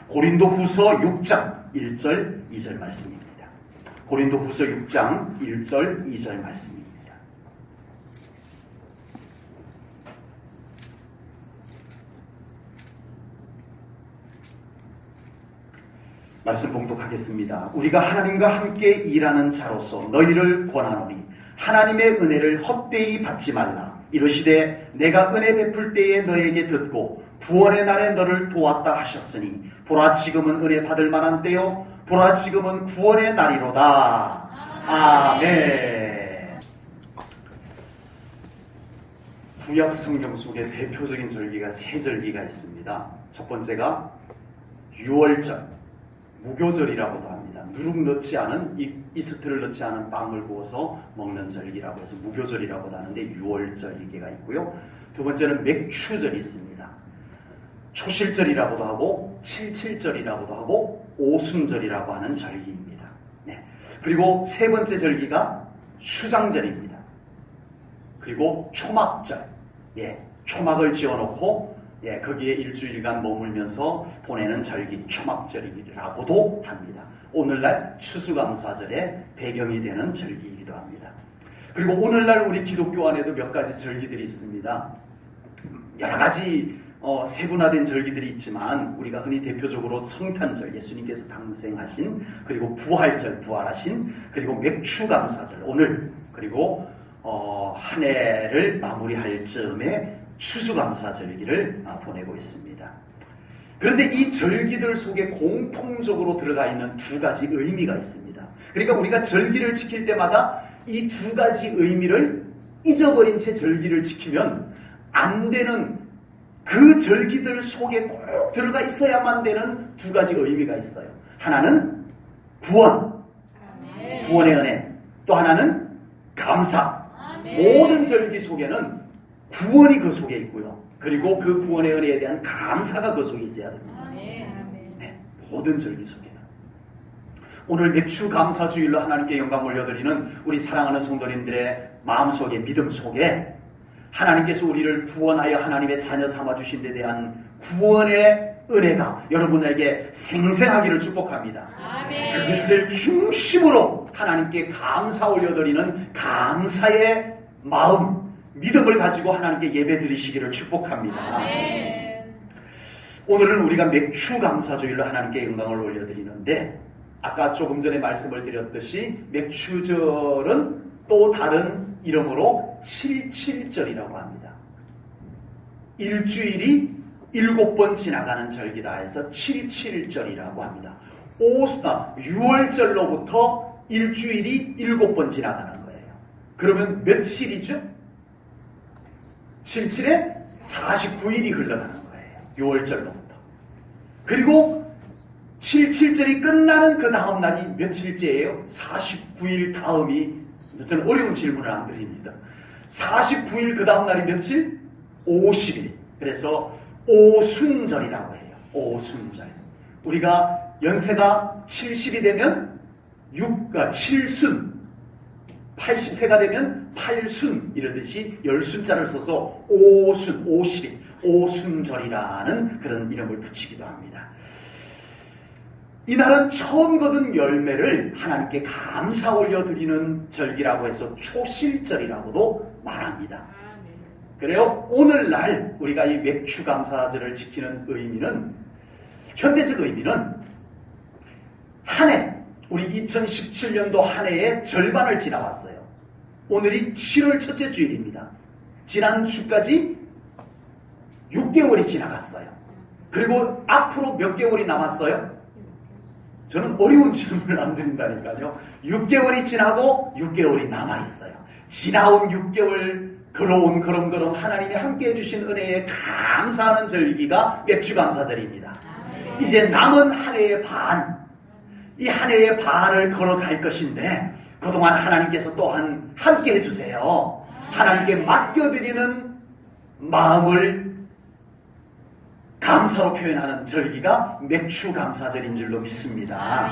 고린도후서 6장 1절 2절 말씀입니다. 고린도후서 6장 1절 2절 말씀입니다. 말씀 봉독하겠습니다. 우리가 하나님과 함께 일하는 자로서 너희를 권하노니 하나님의 은혜를 헛되이 받지 말라. 이르시되 내가 은혜 베풀 때에 너에게 듣고 구원의 날에 너를 도왔다 하셨으니 보라 지금은 은혜 받을 만한 때요 보라 지금은 구원의 날이로다. 아멘. 구약 성경 속에 대표적인 절기가 세 절기가 있습니다. 첫 번째가 유월절, 무교절이라고도 합니다. 누룩 넣지 않은, 이스트를 넣지 않은 빵을 구워서 먹는 절기라고 해서 무교절이라고도 하는데 유월절기가 있고요. 두 번째는 맥추절이 있습니다. 초실절이라고도 하고 칠칠절이라고도 하고 오순절이라고 하는 절기입니다. 네. 그리고 세 번째 절기가 휴장절입니다. 그리고 초막절, 초막을 지어놓고 거기에 일주일간 머물면서 보내는 절기 초막절이라고도 합니다. 오늘날 추수감사절의 배경이 되는 절기이기도 합니다. 그리고 오늘날 우리 기독교 안에도 몇 가지 절기들이 있습니다. 여러 가지 세분화된 절기들이 있지만 우리가 흔히 대표적으로 성탄절, 예수님께서 탄생하신, 그리고 부활절, 부활하신, 그리고 맥추감사절 오늘, 그리고 한 해를 마무리할 즈음에 추수감사절기를 보내고 있습니다. 그런데 이 절기들 속에 공통적으로 들어가 있는 두 가지 의미가 있습니다. 그러니까 우리가 절기를 지킬 때마다 이 두 가지 의미를 잊어버린 채 절기를 지키면 안 되는, 그 절기들 속에 꼭 들어가 있어야만 되는 두 가지 의미가 있어요. 하나는 구원, 구원의 은혜, 또 하나는 감사. 모든 절기 속에는 구원이 그 속에 있고요. 그리고 그 구원의 은혜에 대한 감사가 그 속에 있어야 됩니다. 네, 모든 절기 속에는. 오늘 맥추감사주일로 하나님께 영광 올려드리는 우리 사랑하는 성도님들의 마음속에, 믿음 속에 하나님께서 우리를 구원하여 하나님의 자녀 삼아주신 데 대한 구원의 은혜가 여러분에게 생생하기를 축복합니다. 아멘. 그것을 중심으로 하나님께 감사 올려드리는 감사의 마음, 믿음을 가지고 하나님께 예배 드리시기를 축복합니다. 아멘. 오늘은 우리가 맥추감사주일로 하나님께 영광을 올려드리는데, 아까 조금 전에 말씀을 드렸듯이 맥추절은 또 다른 이름으로 칠칠절이라고 합니다. 일주일이 7번 지나가는 절기다 해서 칠칠절이라고 합니다. 6월절로부터 일주일이 7번 지나가는 거예요. 그러면 며칠이죠? 77에 49일이 흘러가는 거예요. 6월절로부터. 그리고 77절이 끝나는 그 다음 날이 며칠째예요? 49일 다음이, 저는 어려운 질문을 안 드립니다. 49일 그 다음 날이 며칠? 50일. 그래서 오순절이라고 해요. 오순절. 우리가 연세가 70이 되면 7순, 80세가 되면 8순 이러듯이 10순자를 써서 오순, 50일, 오순절이라는 그런 이름을 붙이기도 합니다. 이날은 처음 거둔 열매를 하나님께 감사 올려드리는 절기라고 해서 초실절이라고도 말합니다. 그래요. 오늘날 우리가 이 맥추감사절을 지키는 의미는, 현대적 의미는 한 해, 우리 2017년도 한 해의 절반을 지나왔어요. 오늘이 7월 첫째 주일입니다. 지난 주까지 6개월이 지나갔어요. 그리고 앞으로 몇 개월이 남았어요? 저는 어려운 질문을 안 드린다니까요. 6개월이 지나고 6개월이 남아있어요. 지나온 6개월 걸어온 걸음걸음 하나님이 함께 해주신 은혜에 감사하는 절기가 맥추감사절입니다. 이제 남은 한 해의 반, 이 한 해의 반을 걸어갈 것인데 그동안 하나님께서 또한 함께 해주세요. 하나님께 맡겨드리는 마음을 감사로 표현하는 절기가 맥추감사절인 줄로 믿습니다.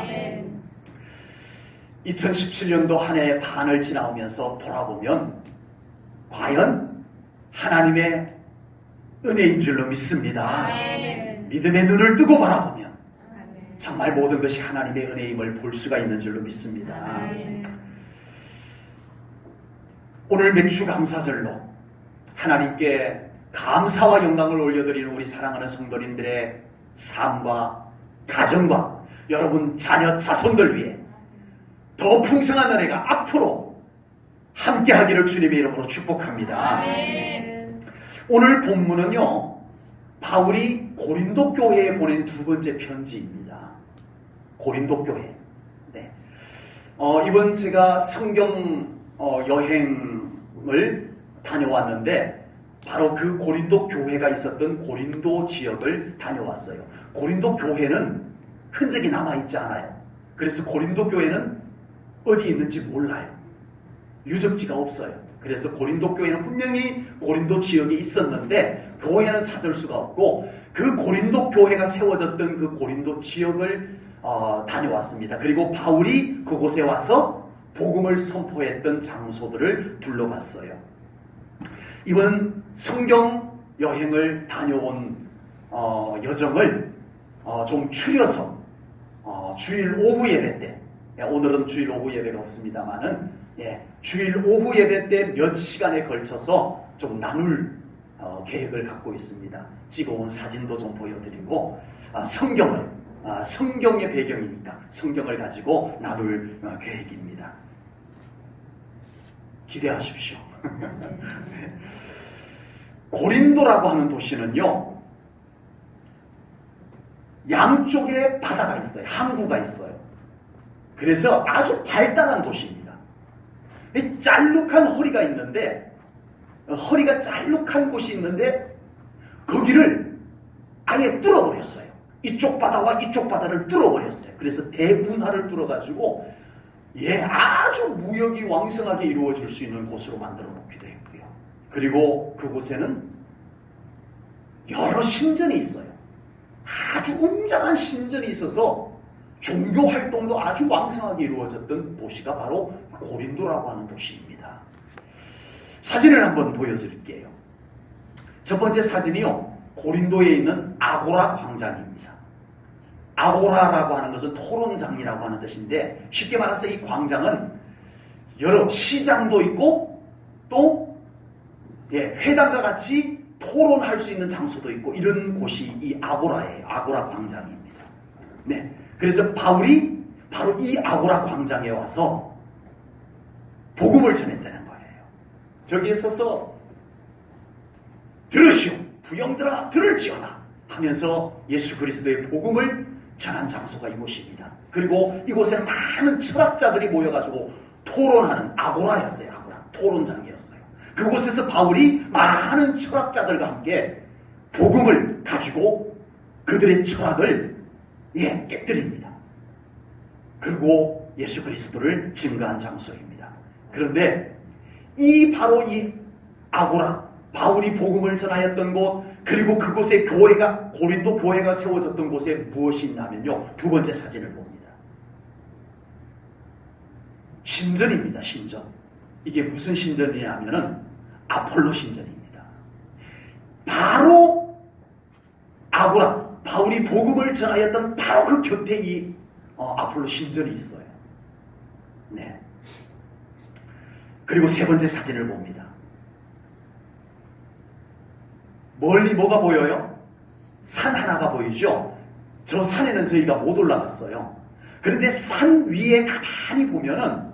2017년도 한 해의 반을 지나오면서 돌아보면 과연 하나님의 은혜인 줄로 믿습니다. 믿음의 눈을 뜨고 바라보면 정말 모든 것이 하나님의 은혜임을 볼 수가 있는 줄로 믿습니다. 오늘 맥주감사절로 하나님께 감사와 영광을 올려드리는 우리 사랑하는 성도님들의 삶과 가정과 여러분 자녀 자손들 위해 더 풍성한 은혜가 앞으로 함께하기를 주님의 이름으로 축복합니다. 오늘 본문은요, 바울이 고린도 교회에 보낸 두 번째 편지입니다. 고린도 교회. 네. 이번 제가 성경 여행을 다녀왔는데 바로 그 고린도 교회가 있었던 고린도 지역을 다녀왔어요. 고린도 교회는 흔적이 남아있지 않아요. 그래서 고린도 교회는 어디 있는지 몰라요. 유적지가 없어요. 그래서 고린도 교회는 분명히 고린도 지역에 있었는데 교회는 찾을 수가 없고 그 고린도 교회가 세워졌던 그 고린도 지역을 다녀왔습니다. 그리고 바울이 그곳에 와서 복음을 선포했던 장소들을 둘러봤어요. 이번 성경 여행을 다녀온 여정을 좀 추려서 주일 오후 예배 때, 오늘은 주일 오후 예배가 없습니다만은 주일 오후 예배 때 몇 시간에 걸쳐서 좀 나눌 계획을 갖고 있습니다. 찍어온 사진도 좀 보여드리고 성경의 배경이니까 성경을 가지고 나눌 계획입니다. 기대하십시오. 고린도라고 하는 도시는요, 양쪽에 바다가 있어요. 항구가 있어요. 그래서 아주 발달한 도시입니다. 짤룩한 허리가 있는데, 허리가 짤룩한 곳이 있는데 거기를 아예 뚫어버렸어요. 이쪽 바다와 이쪽 바다를 뚫어버렸어요. 그래서 대운하를 뚫어가지고 아주 무역이 왕성하게 이루어질 수 있는 곳으로 만들어 놓기도 했고요. 그리고 그곳에는 여러 신전이 있어요. 아주 웅장한 신전이 있어서 종교 활동도 아주 왕성하게 이루어졌던 도시가 바로 고린도라고 하는 도시입니다. 사진을 한번 보여드릴게요. 첫 번째 사진이요, 고린도에 있는 아고라 광장입니다. 아고라라고 하는 것은 토론장이라고 하는 뜻인데, 쉽게 말해서 이 광장은 여러 시장도 있고 또 회당과 같이 토론할 수 있는 장소도 있고 이런 곳이 이 아고라예요. 아고라 광장입니다. 네, 그래서 바울이 바로 이 아고라 광장에 와서 복음을 전했다는 거예요. 저기에 서서 들으시오, 부영들아 들을지어다 하면서 예수 그리스도의 복음을 전한 장소가 이곳입니다. 그리고 이곳에 많은 철학자들이 모여가지고 토론하는 아고라였어요. 아고라, 토론장이었어요. 그곳에서 바울이 많은 철학자들과 함께 복음을 가지고 그들의 철학을 깨뜨립니다. 그리고 예수 그리스도를 증거한 장소입니다. 그런데 바로 이 아고라, 바울이 복음을 전하였던 곳, 그리고 그곳에 교회가, 고린도 교회가 세워졌던 곳에 무엇이 있냐면요, 두 번째 사진을 봅니다. 신전입니다. 신전. 이게 무슨 신전이냐면은 아폴로 신전입니다. 바로 아고라, 바울이 복음을 전하였던 바로 그 곁에 이 아폴로 신전이 있어요. 네. 그리고 세 번째 사진을 봅니다. 멀리 뭐가 보여요? 산 하나가 보이죠? 저 산에는 저희가 못 올라갔어요. 그런데 산 위에 가만히 보면은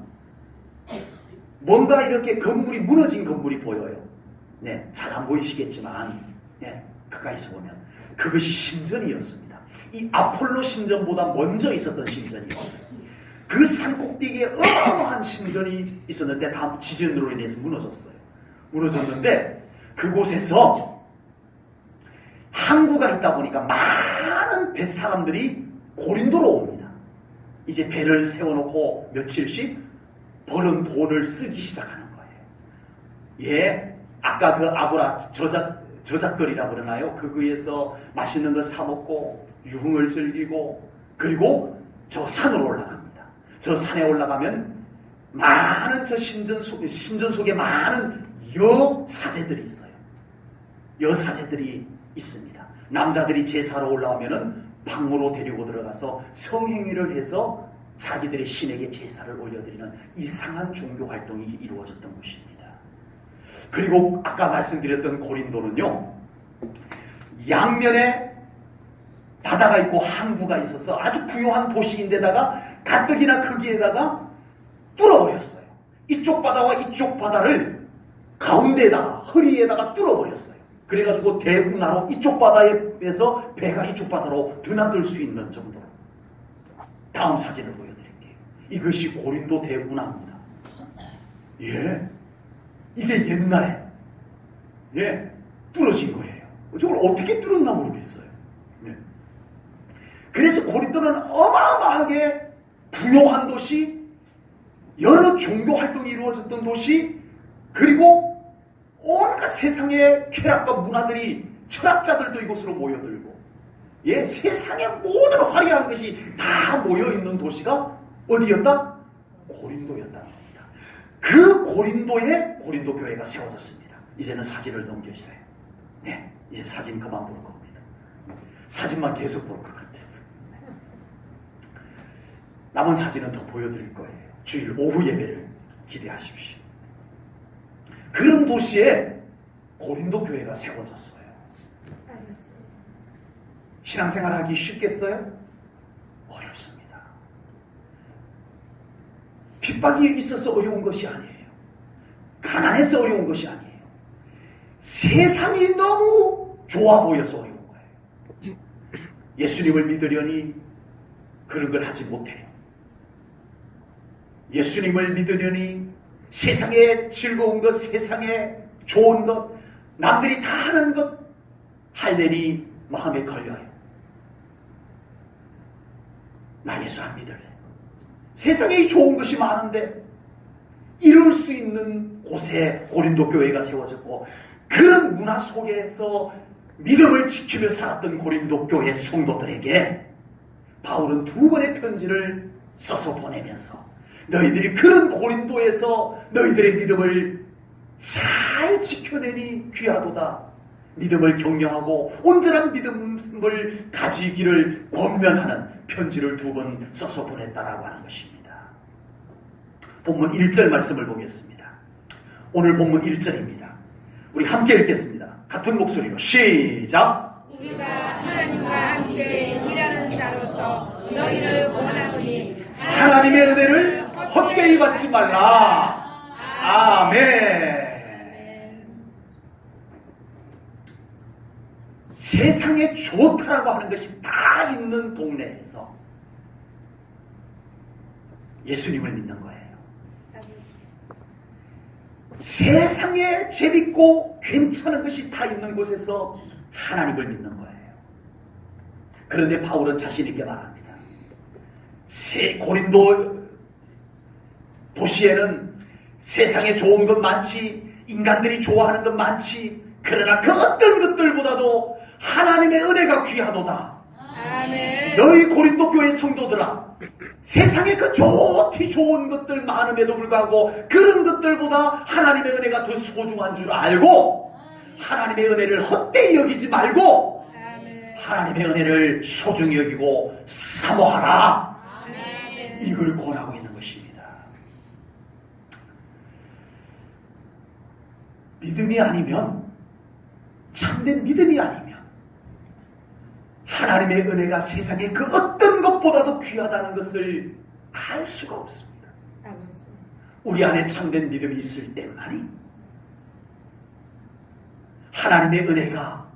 뭔가 이렇게 건물이, 무너진 건물이 보여요. 네, 잘 안 보이시겠지만, 가까이서 보면 그것이 신전이었습니다. 이 아폴로 신전보다 먼저 있었던 신전이었어요. 그 산 꼭대기에 어마어마한 신전이 있었는데 다 지진으로 인해서 무너졌어요. 무너졌는데 그곳에서 항구가 있다 보니까 많은 뱃사람들이 고린도로 옵니다. 이제 배를 세워놓고 며칠씩 버는 돈을 쓰기 시작하는 거예요. 아까 그 아고라 저잣거리라고 그러나요? 그거에서 맛있는 거 사 먹고 유흥을 즐기고, 그리고 저 산으로 올라갑니다. 저 산에 올라가면 많은 저 신전 속에 많은 여사제들이 있어요. 여사제들이 있습니다. 남자들이 제사로 올라오면은 방으로 데리고 들어가서 성행위를 해서 자기들의 신에게 제사를 올려드리는 이상한 종교 활동이 이루어졌던 곳입니다. 그리고 아까 말씀드렸던 고린도는요, 양면에 바다가 있고 항구가 있어서 아주 부유한 도시인데다가 가뜩이나 거기에다가 뚫어버렸어요. 이쪽 바다와 이쪽 바다를 가운데에다가 허리에다가 뚫어버렸어요. 그래가지고 대운하로 이쪽 바다에서 배가 이쪽 바다로 드나들 수 있는 정도로. 다음 사진을 보여드릴게요. 이것이 고린도 대운하입니다. 예, 이게 옛날에 뚫어진 거예요. 저걸 어떻게 뚫었나 모르겠어요. 예. 그래서 고린도는 어마어마하게 부유한 도시, 여러 종교 활동이 이루어졌던 도시, 그리고 온갖 세상의 쾌락과 문화들이, 철학자들도 이곳으로 모여들고, 세상의 모든 화려한 것이 다 모여있는 도시가 어디였다? 고린도였다는 겁니다. 그 고린도에 고린도 교회가 세워졌습니다. 이제는 사진을 넘겨주세요. 네, 이제 사진 그만 볼 겁니다. 사진만 계속 볼 것 같았어요. 남은 사진은 더 보여드릴 거예요. 주일 오후 예배를 기대하십시오. 그런 도시에 고린도 교회가 세워졌어요. 신앙생활하기 쉽겠어요? 어렵습니다. 핍박이 있어서 어려운 것이 아니에요. 가난해서 어려운 것이 아니에요. 세상이 너무 좋아 보여서 어려운 거예요. 예수님을 믿으려니 그런 걸 하지 못해요. 예수님을 믿으려니 세상에 즐거운 것, 세상에 좋은 것, 남들이 다 하는 것 하려니 마음에 걸려요. 나 예수 안 믿을래. 세상에 좋은 것이 많은데 이룰 수 있는 곳에 고린도 교회가 세워졌고, 그런 문화 속에서 믿음을 지키며 살았던 고린도 교회 성도들에게 바울은 두 번의 편지를 써서 보내면서 너희들이 그런 고린도에서 너희들의 믿음을 잘 지켜내니 귀하도다. 믿음을 격려하고 온전한 믿음을 가지기를 권면하는 편지를 두 번 써서 보냈다라고 하는 것입니다. 본문 1절 말씀을 보겠습니다. 오늘 본문 1절입니다. 우리 함께 읽겠습니다. 같은 목소리로 시작. 우리가 하나님과 함께 일하는 자로서 너희를 권하노니 하나님의 은혜를 헛되이 받지 말라. 아멘. 세상에 좋다라고 하는 것이 다 있는 동네에서 예수님을 믿는 거예요. 세상에 재밌고 괜찮은 것이 다 있는 곳에서 하나님을 믿는 거예요. 그런데 바울은 자신 있게 말합니다. 고린도 도시에는 세상에 좋은 것 많지, 인간들이 좋아하는 것 많지, 그러나 그 어떤 것들보다도 하나님의 은혜가 귀하도다. 아멘. 너희 고린도 교회 성도들아, 세상에 그 좋은 것들 많음에도 불구하고 그런 것들보다 하나님의 은혜가 더 소중한 줄 알고 하나님의 은혜를 헛되이 여기지 말고 하나님의 은혜를 소중히 여기고 사모하라. 이걸 권하고 있는 것입니다. 믿음이 아니면, 참된 믿음이 아니면 하나님의 은혜가 세상의 그 어떤 것보다도 귀하다는 것을 알 수가 없습니다. 우리 안에 참된 믿음이 있을 때만이 하나님의 은혜가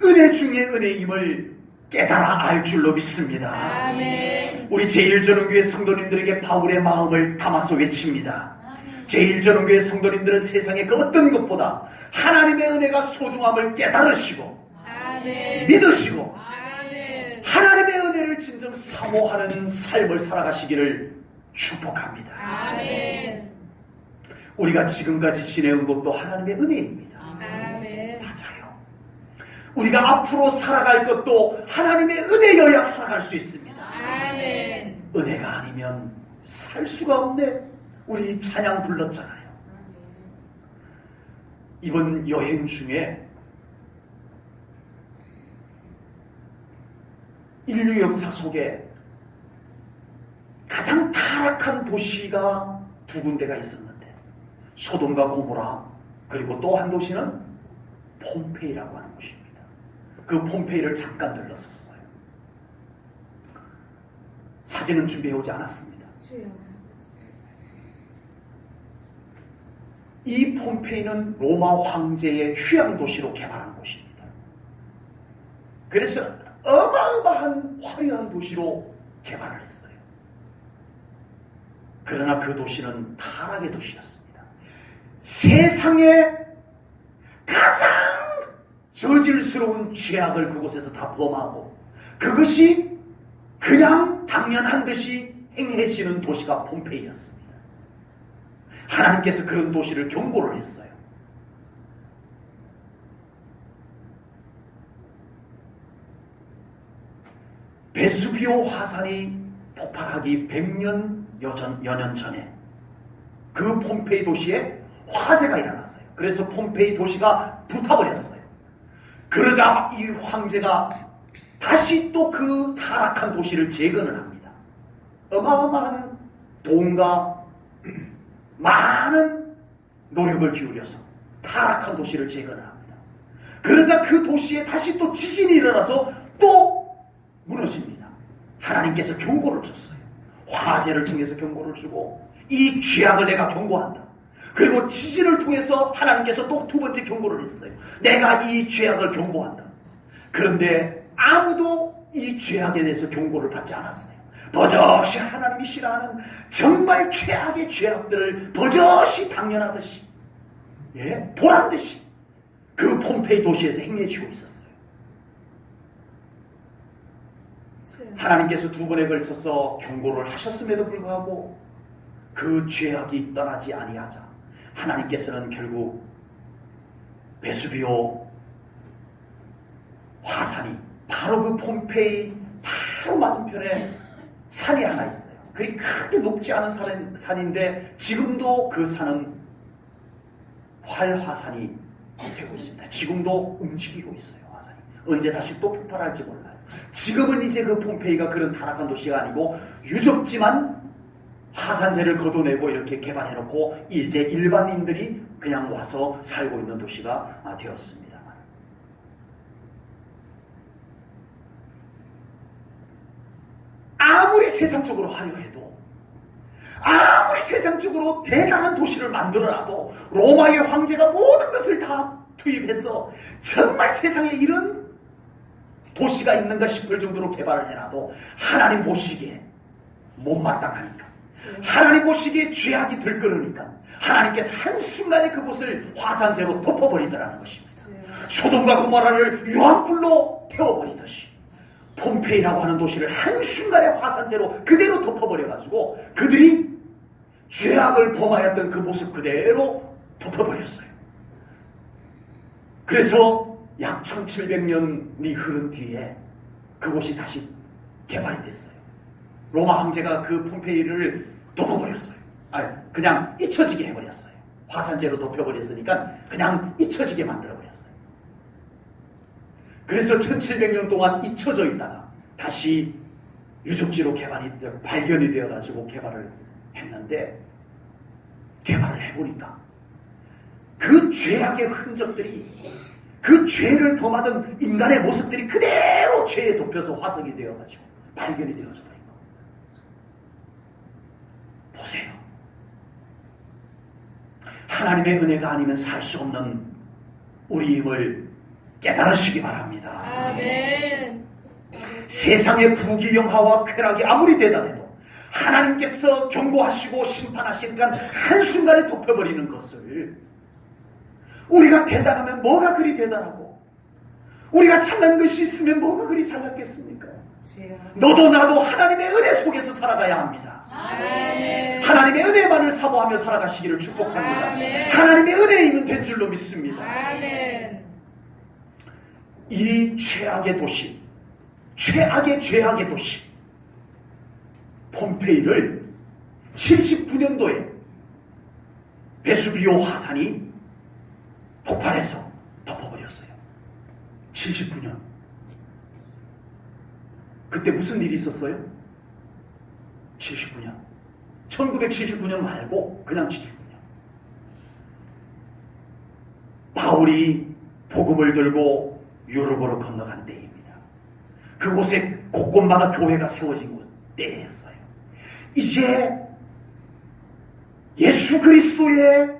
은혜 중에 은혜임을 깨달아 알 줄로 믿습니다. 아멘. 우리 제1전원교회 성도님들에게 바울의 마음을 담아서 외칩니다. 제1전원교회 성도님들은 세상의 그 어떤 것보다 하나님의 은혜가 소중함을 깨달으시고 아멘. 믿으시고 아멘. 하나님의 은혜를 진정 사모하는 삶을 살아가시기를 축복합니다. 아멘. 우리가 지금까지 지내온 것도 하나님의 은혜입니다. 아멘. 맞아요. 우리가 앞으로 살아갈 것도 하나님의 은혜여야 살아갈 수 있습니다. 아멘. 은혜가 아니면 살 수가 없네. 우리 찬양 불렀잖아요. 이번 여행 중에 인류 역사 속에 가장 타락한 도시가 두 군데가 있었는데 소돔과 고모라, 그리고 또 한 도시는 폼페이라고 하는 곳입니다. 그 폼페이를 잠깐 들렀었어요. 사진은 준비해오지 않았습니다. 주여. 이 폼페이는 로마 황제의 휴양 도시로 개발한 곳입니다. 그래서 어마어마한 화려한 도시로 개발을 했어요. 그러나 그 도시는 타락의 도시였습니다. 세상에 가장 저질스러운 죄악을 그곳에서 다 범하고 그것이 그냥 당연한 듯이 행해지는 도시가 폼페이였습니다. 하나님께서 그런 도시를 경고를 했어요. 베수비오 화산이 폭발하기 100년 여년 전에 그 폼페이 도시에 화재가 일어났어요. 그래서 폼페이 도시가 불타버렸어요. 그러자 이 황제가 다시 또 그 타락한 도시를 재건을 합니다. 어마어마한 돈과 많은 노력을 기울여서 타락한 도시를 재건을 합니다. 그러자 그 도시에 다시 또 지진이 일어나서 또 무너집니다. 하나님께서 경고를 줬어요. 화재를 통해서 경고를 주고 이 죄악을 내가 경고한다. 그리고 지진을 통해서 하나님께서 또 두 번째 경고를 했어요. 내가 이 죄악을 경고한다. 그런데 아무도 이 죄악에 대해서 경고를 받지 않았어요. 버젓이 하나님이 싫어하는 정말 최악의 죄악들을 버젓이 당연하듯이, 보란듯이 그 폼페이 도시에서 행해지고 있었어요. 하나님께서 두 번에 걸쳐서 경고를 하셨음에도 불구하고 그 죄악이 떠나지 아니하자 하나님께서는 결국 베수비오 화산이 바로 그 폼페이 바로 맞은편에 산이 하나 있어요. 그리 크게 높지 않은 산인데 지금도 그 산은 활화산이 되고 있습니다. 지금도 움직이고 있어요. 화산이. 언제 다시 또 폭발할지 몰라요. 지금은 이제 그 폼페이가 그런 타락한 도시가 아니고 유적지만 화산재를 걷어내고 이렇게 개발해놓고 이제 일반인들이 그냥 와서 살고 있는 도시가 되었습니다. 아무리 세상적으로 화려해도 아무리 세상적으로 대단한 도시를 만들어놔도 로마의 황제가 모든 것을 다 투입해서 정말 세상에 이런 도시가 있는가 싶을 정도로 개발을 해놔도 하나님 보시기에 못마땅하니까 하나님 보시기에 죄악이 들끓으니까 하나님께서 한순간에 그곳을 화산재로 덮어버리더라는 것입니다. 소돔과 고모라를 유황불로 태워버리듯이 폼페이라고 하는 도시를 한순간에 화산재로 그대로 덮어버려가지고 그들이 죄악을 범하였던 그 모습 그대로 덮어버렸어요. 그래서 약 1700년이 흐른 뒤에 그곳이 다시 개발이 됐어요. 로마 황제가 그 폼페이를 덮어버렸어요. 그냥 잊혀지게 해버렸어요. 화산재로 덮여버렸으니까 그냥 잊혀지게 만들어버렸어요. 그래서 1700년 동안 잊혀져 있다가 다시 유적지로 발견이 되어가지고 개발을 했는데 개발을 해보니까 그 죄악의 흔적들이 그 죄를 범하던 인간의 모습들이 그대로 죄에 덮여서 화석이 되어가지고 발견이 되어져 버린 거예요. 보세요. 하나님의 은혜가 아니면 살 수 없는 우리임을 깨달으시기 바랍니다. 아멘. 세상의 부귀영화와 쾌락이 아무리 대단해도 하나님께서 경고하시고 심판하시니까 한순간에 덮여버리는 것을 우리가 대단하면 뭐가 그리 대단하고 우리가 잘난 것이 있으면 뭐가 그리 잘났겠습니까? 너도 나도 하나님의 은혜 속에서 살아가야 합니다. 아멘. 하나님의 은혜만을 사모하며 살아가시기를 축복합니다. 아멘. 하나님의 은혜에 있는 된 줄로 믿습니다. 아멘. 이 최악의 도시, 최악의 죄악의 도시 폼페이를 79년도에 베수비오 화산이 폭발해서 덮어버렸어요. 79년. 그때 무슨 일이 있었어요? 79년. 1979년 말고 그냥 79년. 바울이 복음을 들고 유럽으로 건너간 때입니다. 그곳에 곳곳마다 교회가 세워진 때였어요. 이제 예수 그리스도의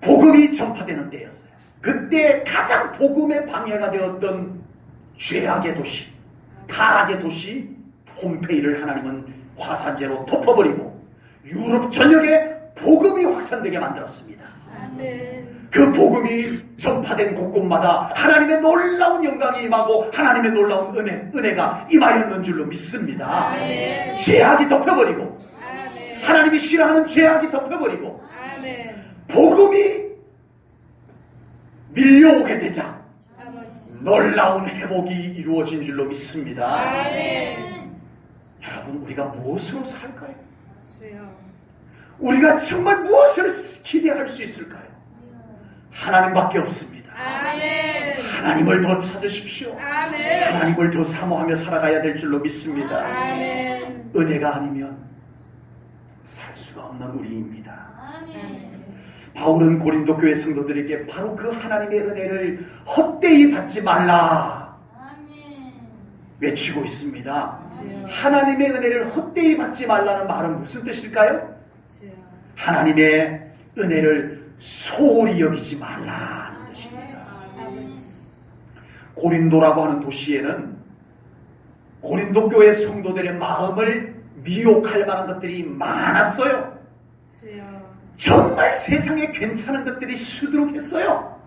복음이 전파되는 때였어요. 그때 가장 복음의 방해가 되었던 죄악의 도시, 타락의 도시 폼페이를 하나님은 화산재로 덮어버리고 유럽 전역에 복음이 확산되게 만들었습니다. 아멘. 그 복음이 전파된 곳곳마다 하나님의 놀라운 영광이 임하고 하나님의 놀라운 은혜가 임하였는 줄로 믿습니다. 아멘. 죄악이 덮여버리고 아멘. 하나님이 싫어하는 죄악이 덮여버리고 아멘. 복음이 밀려오게 되자 아버지. 놀라운 회복이 이루어진 줄로 믿습니다. 아멘. 여러분, 우리가 무엇으로 살까요? 주여. 우리가 정말 무엇을 기대할 수 있을까요? 하나님밖에 없습니다. 아멘. 하나님을 더 찾으십시오. 아멘. 하나님을 더 사모하며 살아가야 될 줄로 믿습니다. 아멘. 은혜가 아니면 살 수가 없는 우리입니다. 아멘. 바울은 고린도 교회 성도들에게 바로 그 하나님의 은혜를 헛되이 받지 말라 외치고 있습니다. 주여. 하나님의 은혜를 헛되이 받지 말라는 말은 무슨 뜻일까요? 주여. 하나님의 은혜를 소홀히 여기지 말라는 뜻입니다. 아버지. 고린도라고 하는 도시에는 고린도 교회 성도들의 마음을 미혹할 만한 것들이 많았어요. 주여. 정말 세상에 괜찮은 것들이 수두룩했어요.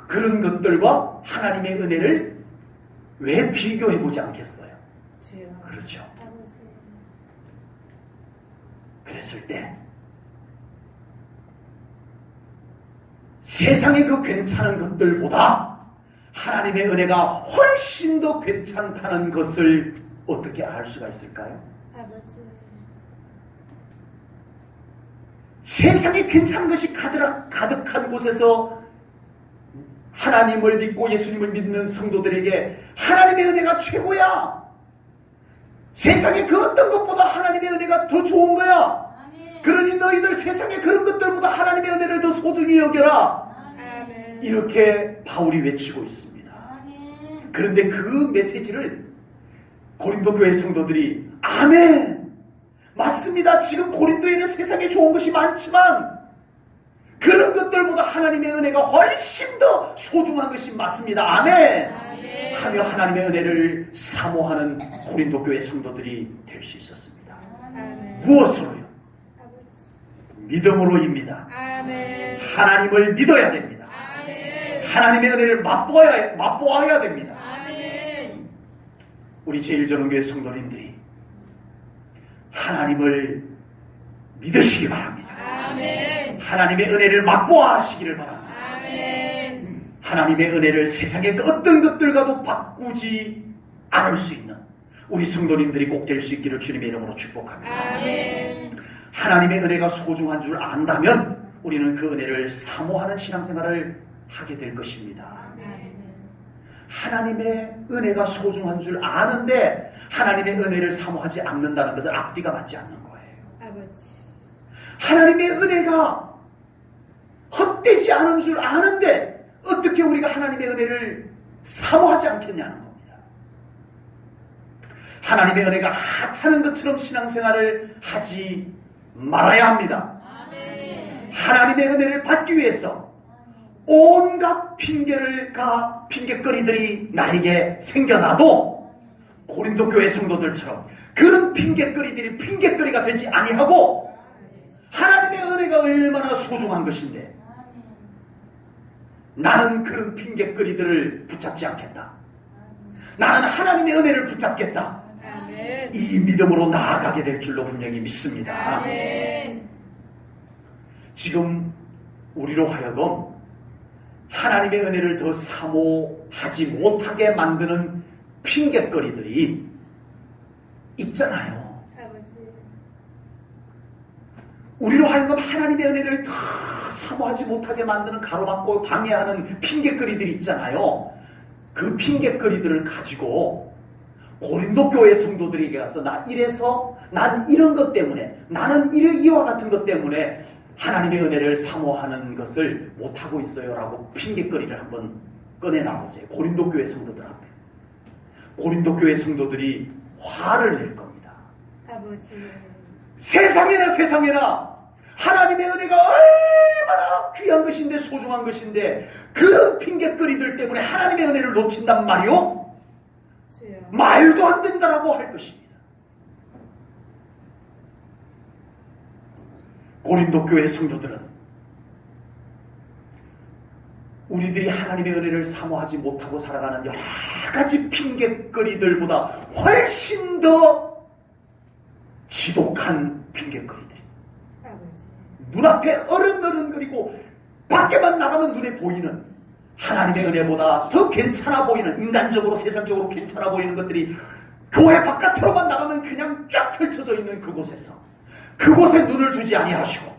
그런 것들과 하나님의 은혜를 왜 비교해보지 않겠어요? 주여. 그렇죠. 아버지. 그랬을 때 세상의 그 괜찮은 것들보다 하나님의 은혜가 훨씬 더 괜찮다는 것을 어떻게 알 수가 있을까요? 아버지. 세상에 괜찮은 것이 가득한 곳에서 하나님을 믿고 예수님을 믿는 성도들에게 하나님의 은혜가 최고야. 세상에 그 어떤 것보다 하나님의 은혜가 더 좋은 거야. 그러니 너희들 세상의 그런 것들보다 하나님의 은혜를 더 소중히 여겨라. 아멘. 이렇게 바울이 외치고 있습니다. 그런데 그 메시지를 고린도 교회 성도들이 아멘, 맞습니다. 지금 고린도에는 세상에 좋은 것이 많지만 그런 것들보다 하나님의 은혜가 훨씬 더 소중한 것이 맞습니다. 아멘. 아멘. 하며 하나님의 은혜를 사모하는 고린도 교회 성도들이 될 수 있었습니다. 아멘. 무엇으로요? 아버지. 믿음으로입니다. 아멘. 하나님을 믿어야 됩니다. 아멘. 하나님의 은혜를 맛보아야 됩니다. 아멘. 우리 제일전원교회 성도님들이 하나님을 믿으시기 바랍니다. 아멘. 하나님의 은혜를 맛보아 하시기를 바랍니다. 아멘. 하나님의 은혜를 세상의 그 어떤 것들과도 바꾸지 않을 수 있는 우리 성도님들이 꼭 될 수 있기를 주님의 이름으로 축복합니다. 아멘. 하나님의 은혜가 소중한 줄 안다면 우리는 그 은혜를 사모하는 신앙생활을 하게 될 것입니다. 하나님의 은혜가 소중한 줄 아는데 하나님의 은혜를 사모하지 않는다는 것은 앞뒤가 맞지 않는 거예요. 아버지. 하나님의 은혜가 헛되지 않은 줄 아는데 어떻게 우리가 하나님의 은혜를 사모하지 않겠냐는 겁니다. 하나님의 은혜가 하찮은 것처럼 신앙생활을 하지 말아야 합니다. 하나님의 은혜를 받기 위해서 온갖 핑계거리들이 나에게 생겨나도 고린도 교회 성도들처럼 그런 핑계거리들이 핑계거리가 되지 아니하고 하나님의 은혜가 얼마나 소중한 것인데 나는 그런 핑계거리들을 붙잡지 않겠다. 나는 하나님의 은혜를 붙잡겠다. 아멘. 이 믿음으로 나아가게 될 줄로 분명히 믿습니다. 아멘. 지금 우리로 하여금 하나님의 은혜를 더 사모하지 못하게 만드는 핑계거리들이 있잖아요. 아버지. 우리로 하여금 하나님의 은혜를 더 사모하지 못하게 만드는 가로막고 방해하는 핑계거리들이 있잖아요. 그 핑계거리들을 가지고 고린도 교회 성도들에게 가서 나 이래서 난 이런 것 때문에 나는 이와 같은 것 때문에 하나님의 은혜를 사모하는 것을 못하고 있어요 라고 핑계거리를 한번 꺼내놔보세요. 고린도 교회 성도들 앞에. 고린도 교회 성도들이 화를 낼 겁니다. 아버지. 세상에나 하나님의 은혜가 얼마나 귀한 것인데 소중한 것인데 그런 핑계거리들 때문에 하나님의 은혜를 놓친단 말이요? 주여. 말도 안 된다라고 할 것입니다. 고린도 교회 성도들은 우리들이 하나님의 은혜를 사모하지 못하고 살아가는 여러 가지 핑계거리들보다 훨씬 더 지독한 핑계거리들. 아버지. 눈앞에 어른거리고 밖에만 나가면 눈에 보이는 하나님의 은혜보다 더 괜찮아 보이는 인간적으로 세상적으로 괜찮아 보이는 것들이 교회 바깥으로만 나가면 그냥 쫙 펼쳐져 있는 그곳에서 그곳에 눈을 두지 아니하시고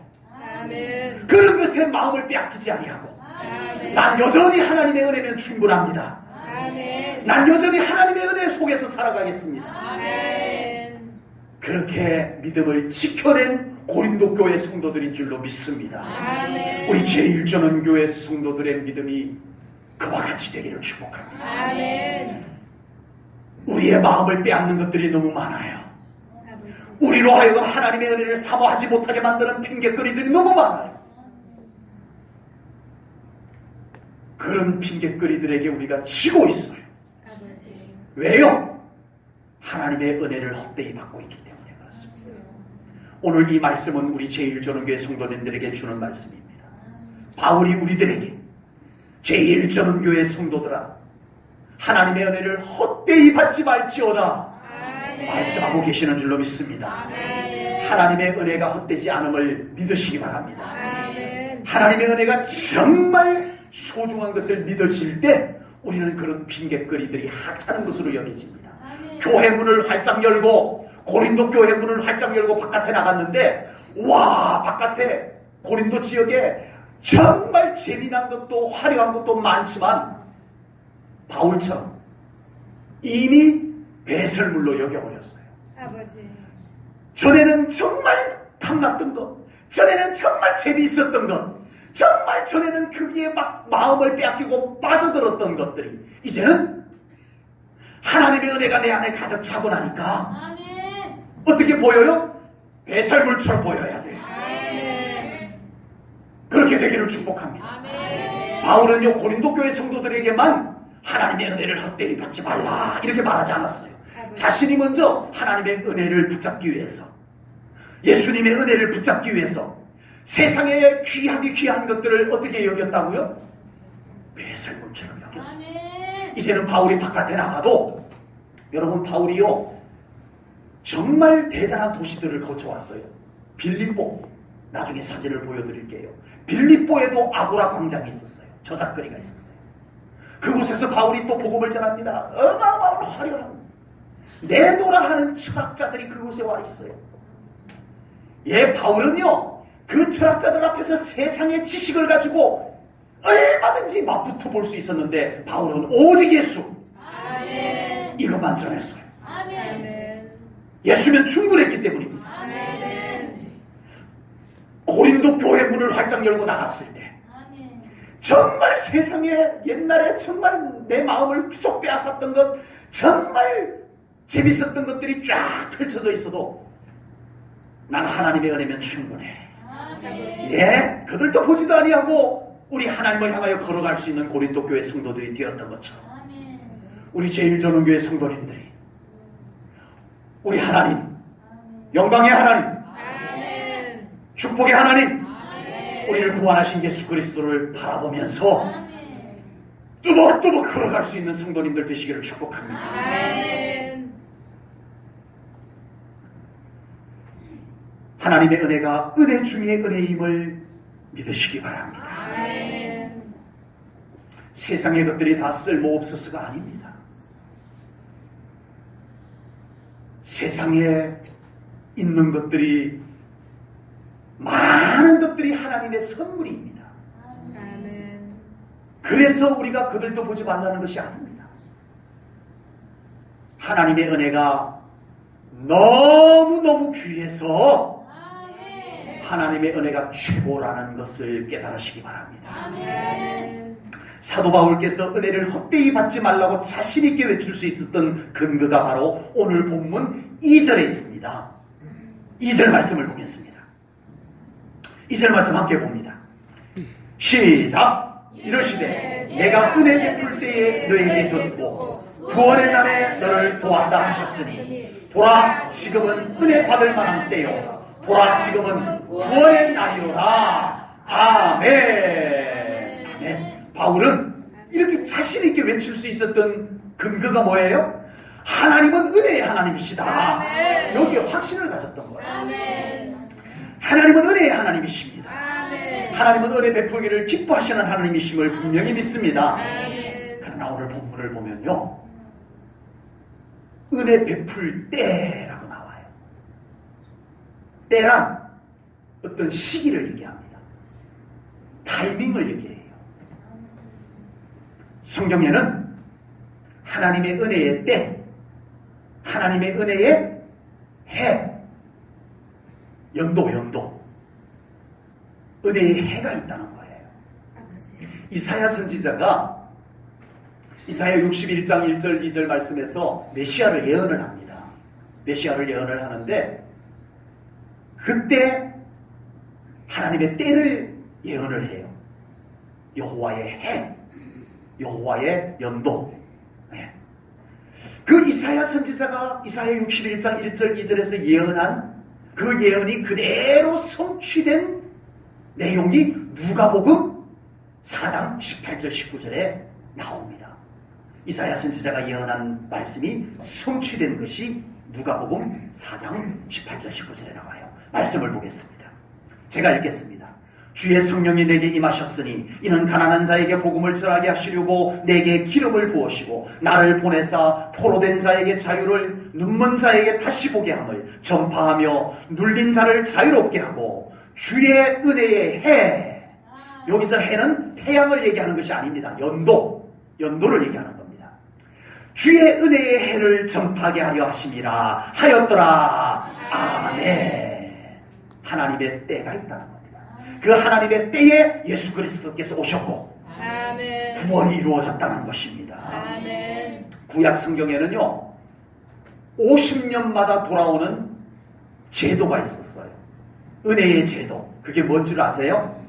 아멘. 그런 것에 마음을 빼앗기지 아니하고 아멘. 난 여전히 하나님의 은혜면 충분합니다. 아멘. 난 여전히 하나님의 은혜 속에서 살아가겠습니다. 아멘. 그렇게 믿음을 지켜낸 고린도 교회 성도들인 줄로 믿습니다. 아멘. 우리 제1전원교회 성도들의 믿음이 그와 같이 되기를 축복합니다. 아멘. 우리의 마음을 빼앗는 것들이 너무 많아요. 아버지. 우리로 하여금 하나님의 은혜를 사모하지 못하게 만드는 핑계거리들이 너무 많아요. 그런 핑계거리들에게 우리가 지고 있어요. 아버지. 왜요? 하나님의 은혜를 헛되이 받고 있기 때문에 그렇습니다. 주여. 오늘 이 말씀은 우리 제1전원교회 성도님들에게 주는 말씀입니다. 바울이 우리들에게 제1전원교회 성도들아 하나님의 은혜를 헛되이 받지 말지어다 아멘. 말씀하고 계시는 줄로 믿습니다. 아멘. 하나님의 은혜가 헛되지 않음을 믿으시기 바랍니다. 아멘. 하나님의 은혜가 정말 소중한 것을 믿어질 때 우리는 그런 핑계거리들이 하찮은 것으로 여겨집니다. 교회 문을 활짝 열고 고린도 교회 문을 활짝 열고 바깥에 나갔는데 와 바깥에 고린도 지역에 정말 재미난 것도 화려한 것도 많지만 바울처럼 이미 배설물로 여겨버렸어요. 아버지. 전에는 정말 탐났던 것, 전에는 정말 재미있었던 것, 정말 전에는 거기에 막 마음을 빼앗기고 빠져들었던 것들이 이제는 하나님의 은혜가 내 안에 가득 차고 나니까 아멘. 어떻게 보여요? 배설물처럼 보여야 돼요. 아멘. 그렇게 되기를 축복합니다. 아멘. 바울은요 고린도 교회 성도들에게만 하나님의 은혜를 헛되이 받지 말라 이렇게 말하지 않았어요. 자신이 먼저 하나님의 은혜를 붙잡기 위해서 예수님의 은혜를 붙잡기 위해서 세상에 귀한 것들을 어떻게 여겼다고요? 배설물처럼 여겼어요. 이제는 바울이 바깥에 나가도 여러분 바울이요 정말 대단한 도시들을 거쳐왔어요. 빌립보 나중에 사진을 보여드릴게요. 빌립보에도 아고라 광장이 있었어요. 저작거리가 있었어요. 그곳에서 바울이 또 복음을 전합니다. 어마어마한 화려한 내노라 하는 철학자들이 그곳에 와 있어요. 예, 바울은요 그 철학자들 앞에서 세상의 지식을 가지고 얼마든지 맞붙어 볼 수 있었는데 바울은 오직 예수 아멘. 이것만 전했어요. 아멘. 예수면 충분했기 때문입니다. 아멘. 고린도 교회 문을 활짝 열고 나갔을 때 정말 세상에 옛날에 정말 내 마음을 쏙 빼앗았던 것 정말 재밌었던 것들이 쫙 펼쳐져 있어도 난 하나님의 은혜면 충분해. 예, 그들도 보지도 아니하고 우리 하나님을 향하여 걸어갈 수 있는 고린도 교회 성도들이 되었던 것처럼 우리 제1전원교회 성도님들이 우리 하나님 영광의 하나님 아멘. 축복의 하나님 아멘. 우리를 구원하신 예수 그리스도를 바라보면서 뚜벅뚜벅 걸어갈 수 있는 성도님들 되시기를 축복합니다. 아멘. 하나님의 은혜가 은혜 중에 은혜임을 믿으시기 바랍니다. 아멘. 세상의 것들이 다 쓸모없어서가 아닙니다. 세상에 있는 것들이 많은 것들이 하나님의 선물입니다. 아멘. 그래서 우리가 그들도 보지 말라는 것이 아닙니다. 하나님의 은혜가 너무너무 귀해서 아멘. 하나님의 은혜가 최고라는 것을 깨달으시기 바랍니다. 아멘. 사도 바울께서 은혜를 헛되이 받지 말라고 자신 있게 외칠 수 있었던 근거가 바로 오늘 본문 2절에 있습니다. 2절 말씀을 보겠습니다. 2절 말씀 함께 봅니다. 시작! 이러시되 내가 은혜 베풀 때에 너에게 듣고 구원의 날에 너를 도왔다 하셨으니 보라 지금은 은혜 받을 만한 때요 보라 지금은 구원의 날이오라. 아멘. 아멘. 바울은 이렇게 자신 있게 외칠 수 있었던 근거가 뭐예요? 하나님은 은혜의 하나님이시다. 아멘. 여기에 확신을 가졌던 거예요. 아멘. 하나님은 은혜의 하나님이십니다. 아멘. 하나님은 은혜 베풀기를 기뻐하시는 하나님이심을 분명히 믿습니다. 아멘. 그러나 오늘 본문을 보면요, 은혜 베풀 때라고 나와요. 때란 어떤 시기를 얘기합니다. 타이밍을 얘기해요. 성경에는 하나님의 은혜의 때, 하나님의 은혜의 해, 연도, 은혜의 해가 있다는 거예요. 이사야 선지자가 이사야 61장 1절 2절 말씀에서 메시아를 예언을 합니다. 메시아를 예언을 하는데 그때 하나님의 때를 예언을 해요. 여호와의 해, 여호와의 연도. 네. 그 이사야 선지자가 이사야 61장 1절 2절에서 예언한 그 예언이 그대로 성취된 내용이 누가복음 4장 18절 19절에 나옵니다. 이사야 선지자가 예언한 말씀이 성취된 것이 누가복음 4장 18절 19절에 나와요. 말씀을 보겠습니다. 제가 읽겠습니다. 주의 성령이 내게 임하셨으니 이는 가난한 자에게 복음을 전하게 하시려고 내게 기름을 부으시고 나를 보내사 포로된 자에게 자유를 눈먼 자에게 다시 보게 함을 전파하며 눌린 자를 자유롭게 하고 주의 은혜의 해. 여기서 해는 태양을 얘기하는 것이 아닙니다. 연도를 얘기하는 겁니다. 주의 은혜의 해를 전파하게 하려 하심이라 하였더라. 아멘. 하나님의 때가 있다는 겁니다. 그 하나님의 때에 예수 그리스도께서 오셨고 아멘. 구원이 이루어졌다는 것입니다. 아멘. 구약 성경에는요 50년마다 돌아오는 제도가 있었어요. 은혜의 제도. 그게 뭔 줄 아세요?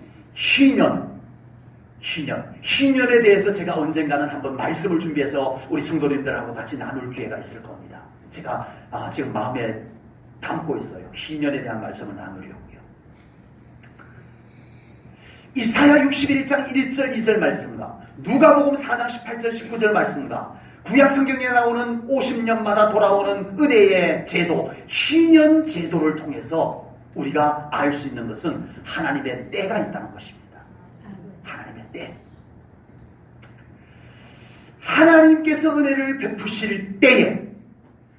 희년에 대해서 제가 언젠가는 한번 말씀을 준비해서 우리 성도님들하고 같이 나눌 기회가 있을 겁니다. 제가 지금 마음에 담고 있어요. 희년에 대한 말씀을 나누려고요. 이사야 61장 1절 2절 말씀과 누가복음 4장 18절 19절 말씀과 구약 성경에 나오는 50년마다 돌아오는 은혜의 제도, 희년 제도를 통해서 우리가 알 수 있는 것은 하나님의 때가 있다는 것입니다. 하나님의 때. 하나님께서 은혜를 베푸실 때에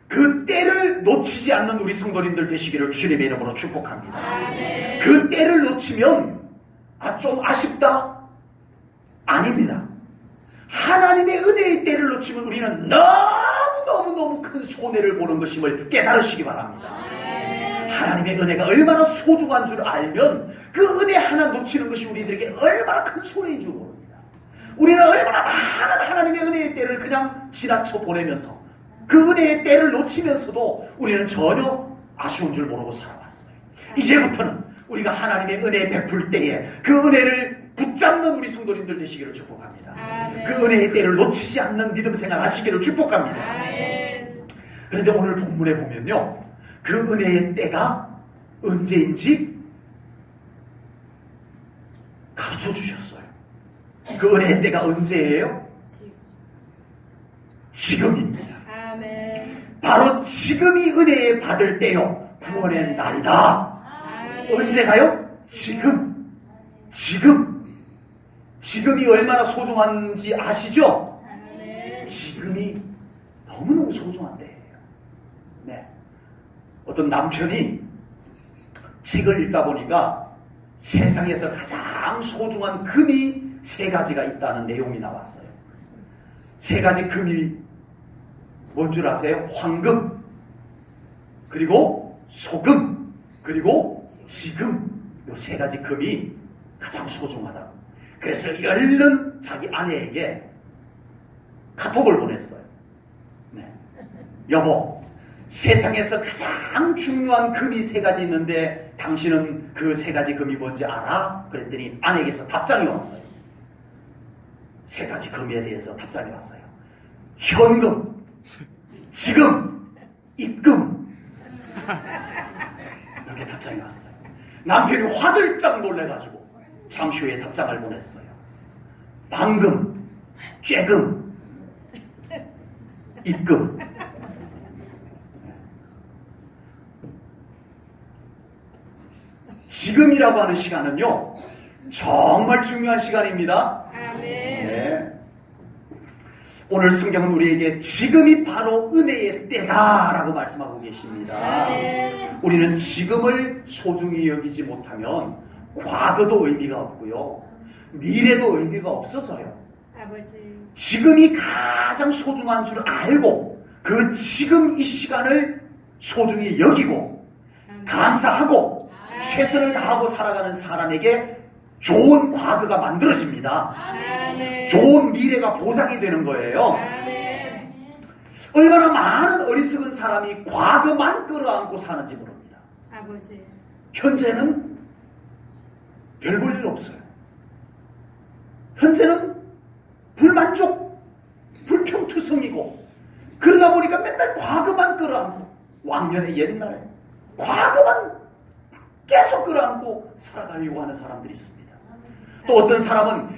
그 때를 놓치지 않는 우리 성도님들 되시기를 주님의 이름으로 축복합니다. 아멘. 그 때를 놓치면 좀 아쉽다? 아닙니다. 하나님의 은혜의 때를 놓치면 우리는 너무 큰 손해를 보는 것임을 깨달으시기 바랍니다. 하나님의 은혜가 얼마나 소중한 줄 알면 그 은혜 하나 놓치는 것이 우리들에게 얼마나 큰 손해인 줄 모릅니다. 우리는 얼마나 많은 하나님의 은혜의 때를 그냥 지나쳐 보내면서 그 은혜의 때를 놓치면서도 우리는 전혀 아쉬운 줄 모르고 살아왔어요. 이제부터는 우리가 하나님의 은혜 베풀 때에 그 은혜를 붙잡는 우리 성도님들 되시기를 축복합니다. 아멘. 그 은혜의 때를 놓치지 않는 믿음 생활 하시기를 축복합니다. 아멘. 그런데 오늘 본문에 보면요, 그 은혜의 때가 언제인지 가르쳐 주셨어요. 그 은혜의 때가 언제예요? 지금입니다. 아멘. 바로 지금이 은혜에 받을 때요. 구원의 날이다. 아멘. 언제가요? 지금이 얼마나 소중한지 아시죠? 아멘. 지금이 너무너무 소중한 때예요. 네. 어떤 남편이 책을 읽다 보니까 세상에서 가장 소중한 금이 3가지가 있다는 내용이 나왔어요. 3가지 금이 뭔 줄 아세요? 황금, 그리고 소금, 그리고 지금. 요 세 가지 금이 가장 소중하다. 그래서 얼른 자기 아내에게 카톡을 보냈어요. 네. 여보, 세상에서 가장 중요한 금이 세 가지 있는데 당신은 그 세 가지 금이 뭔지 알아? 그랬더니 아내에게서 답장이 왔어요. 세 가지 금에 대해서 답장이 왔어요. 현금, 지금, 입금. 이렇게 답장이 왔어요. 남편이 화들짝 놀래가지고 잠시 후에 답장을 보냈어요. 방금, 쬐금, 입금. 지금이라고 하는 시간은요, 정말 중요한 시간입니다. 아멘. 네. 오늘 성경은 우리에게 지금이 바로 은혜의 때다라고 말씀하고 계십니다. 아멘. 우리는 지금을 소중히 여기지 못하면 과거도 의미가 없고요, 미래도 의미가 없어서요. 아버지. 지금이 가장 소중한 줄 알고 그 지금 이 시간을 소중히 여기고 감사하고 최선을 다하고 살아가는 사람에게 좋은 과거가 만들어집니다. 아멘. 좋은 미래가 보장이 되는 거예요. 아멘. 얼마나 많은 어리석은 사람이 과거만 끌어안고 사는지 모릅니다. 아버지. 현재는 별 볼 일 없어요. 현재는 불만족, 불평투성이고, 그러다 보니까 맨날 과거만 끌어안고, 왕년의 옛날에 과거만 계속 끌어안고 살아가려고 하는 사람들이 있습니다. 또 어떤 사람은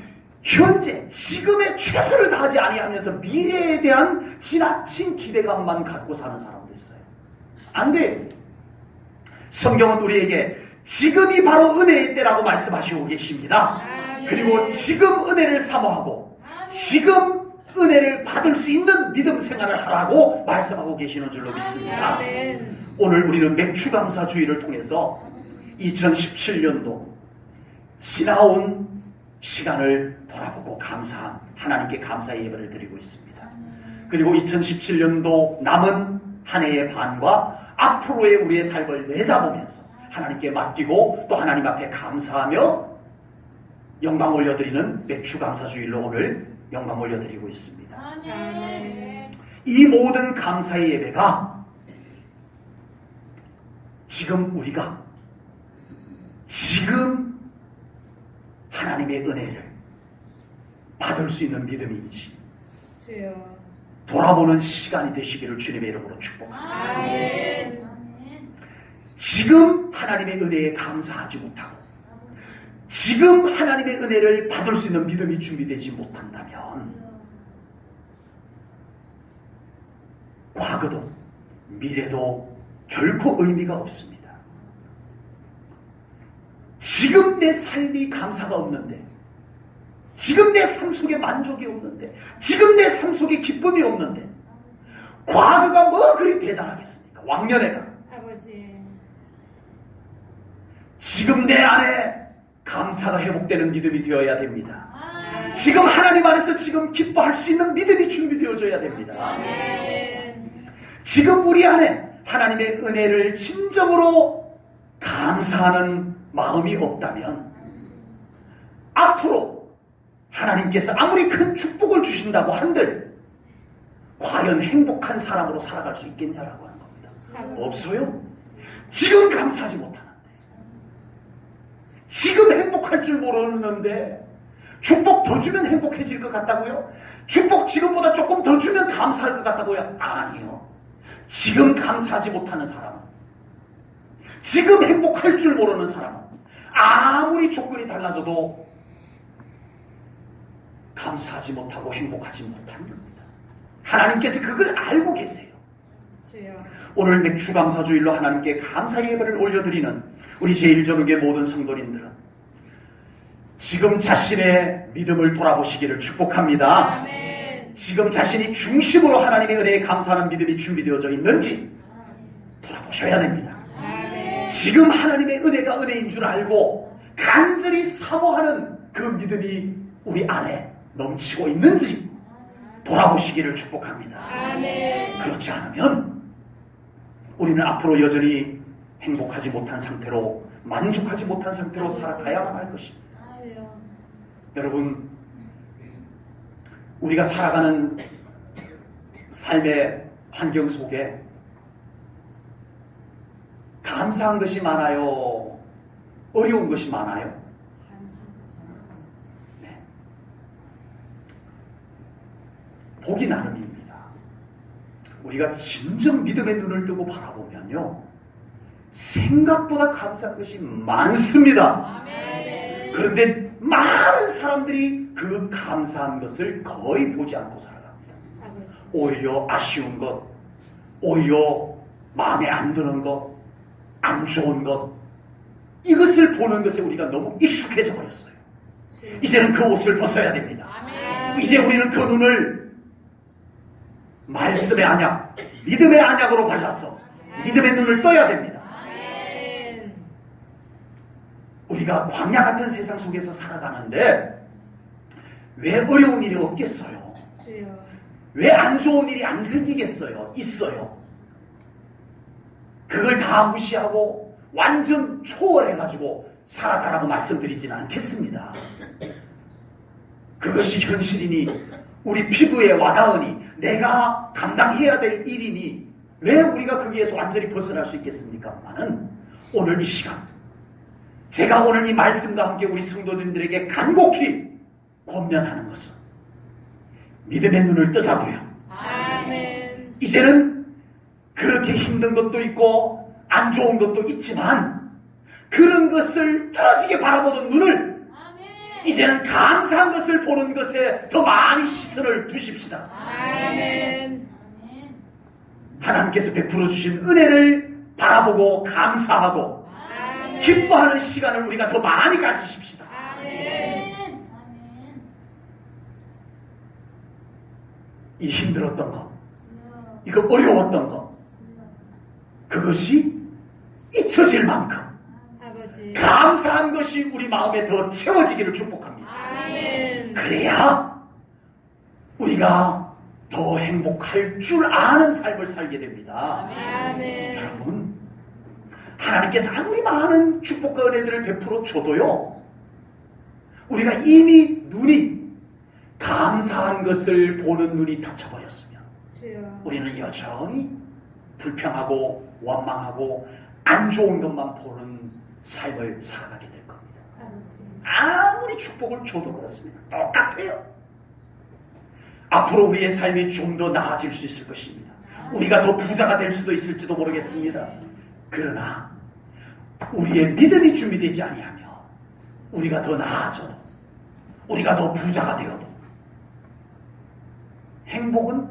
현재, 지금의 최선을 다하지 아니하면서 미래에 대한 지나친 기대감만 갖고 사는 사람도 있어요. 안 돼. 성경은 우리에게 지금이 바로 은혜의 때라고 말씀하시고 계십니다. 그리고 지금 은혜를 사모하고 지금 은혜를 받을 수 있는 믿음 생활을 하라고 말씀하고 계시는 줄로 믿습니다. 아멘. 오늘 우리는 맥추감사주의를 통해서 2017년도 지나온 시간을 돌아보고 감사한 하나님께 감사의 예배를 드리고 있습니다. 그리고 2017년도 남은 한 해의 반과 앞으로의 우리의 삶을 내다보면서 하나님께 맡기고 또 하나님 앞에 감사하며 영광 올려드리는 맥추감사주일로 오늘 영광 올려드리고 있습니다. 아멘. 이 모든 감사의 예배가 지금 우리가 지금 하나님의 은혜를 받을 수 있는 믿음인지 주여. 돌아보는 시간이 되시기를 주님의 이름으로 축복합니다. 아멘. 지금 하나님의 은혜에 감사하지 못하고 지금 하나님의 은혜를 받을 수 있는 믿음이 준비되지 못한다면 과거도 미래도 결코 의미가 없습니다. 지금 내 삶이 감사가 없는데, 지금 내 삶 속에 만족이 없는데, 지금 내 삶 속에 기쁨이 없는데 과거가 뭐 그리 대단하겠습니까? 왕년에가. 아버지. 지금 내 안에 감사가 회복되는 믿음이 되어야 됩니다. 아멘. 지금 하나님 안에서 지금 기뻐할 수 있는 믿음이 준비되어져야 됩니다. 아멘. 지금 우리 안에 하나님의 은혜를 진정으로 감사하는 마음이 없다면 앞으로 하나님께서 아무리 큰 축복을 주신다고 한들 과연 행복한 사람으로 살아갈 수 있겠냐라고 하는 겁니다. 없어요. 지금 감사하지 못하는데, 지금 행복할 줄 모르는데 축복 더 주면 행복해질 것 같다고요? 축복 지금보다 조금 더 주면 감사할 것 같다고요? 아니요. 지금 감사하지 못하는 사람은, 지금 행복할 줄 모르는 사람은 아무리 조건이 달라져도 감사하지 못하고 행복하지 못하는 겁니다. 하나님께서 그걸 알고 계세요. 주여. 오늘 맥추감사주일로 하나님께 감사의 예배를 올려드리는 우리 제1전국의 모든 성도님들은 지금 자신의 믿음을 돌아보시기를 축복합니다. 아멘. 지금 자신이 중심으로 하나님의 은혜에 감사하는 믿음이 준비되어져 있는지 돌아보셔야 됩니다. 아멘. 지금 하나님의 은혜가 은혜인 줄 알고 간절히 사모하는 그 믿음이 우리 안에 넘치고 있는지 돌아보시기를 축복합니다. 아멘. 그렇지 않으면 우리는 앞으로 여전히 행복하지 못한 상태로, 만족하지 못한 상태로 살아가야만 할 것입니다. 주여. 여러분, 우리가 살아가는 삶의 환경 속에 감사한 것이 많아요? 어려운 것이 많아요? 네. 보기 나름입니다. 우리가 진정 믿음의 눈을 뜨고 바라보면요, 생각보다 감사한 것이 많습니다. 아멘. 그런데 많은 사람들이 그 감사한 것을 거의 보지 않고 살아갑니다. 아버지. 오히려 아쉬운 것, 오히려 마음에 안 드는 것, 안 좋은 것, 이것을 보는 것에 우리가 너무 익숙해져 버렸어요. 주여. 이제는 그 옷을 벗어야 됩니다. 아멘. 이제 우리는 그 눈을 말씀의 안약, 믿음의 안약으로 발라서 믿음의 눈을 떠야 됩니다. 아멘. 우리가 광야 같은 세상 속에서 살아가는데 왜 어려운 일이 없겠어요? 주여. 왜 안 좋은 일이 안 생기겠어요? 있어요. 그걸 다 무시하고 완전 초월해가지고 살아가라고 말씀드리지는 않겠습니다. 그것이 현실이니 우리 피부에 와닿으니 내가 감당해야 될 일이니 왜 우리가 거기에서 완전히 벗어날 수 있겠습니까만은 오늘 이 시간 제가 오늘 이 말씀과 함께 우리 성도님들에게 간곡히 권면하는 것은 믿음의 눈을 뜨자고요. 아멘. 이제는 그렇게 힘든 것도 있고 안 좋은 것도 있지만 그런 것을 떨어지게 바라보는 눈을 이제는 감사한 것을 보는 것에 더 많이 시선을 두십시다. 아멘. 하나님께서 베풀어 주신 은혜를 바라보고 감사하고 아멘. 기뻐하는 시간을 우리가 더 많이 가지십시다. 아멘. 이 힘들었던 것, 이거 어려웠던 것, 그것이 잊혀질 만큼 아버지. 감사한 것이 우리 마음에 더 채워지기를 축복합니다. 아멘. 그래야 우리가 더 행복할 줄 아는 삶을 살게 됩니다. 아멘. 여러분, 하나님께서 아무리 많은 축복과 은혜들을 베풀어 줘도요, 우리가 이미 눈이 감사한 것을 보는 눈이 닫혀버렸으면 주여. 우리는 여전히 불평하고 원망하고 안 좋은 것만 보는 삶을 살아가게 될 겁니다. 아버지. 아무리 축복을 줘도 그렇습니다. 똑같아요. 앞으로 우리의 삶이 좀 더 나아질 수 있을 것입니다. 우리가 더 부자가 될 수도 있을지도 모르겠습니다. 그러나 우리의 믿음이 준비되지 아니하며 우리가 더 나아져도 우리가 더 부자가 되어도 행복은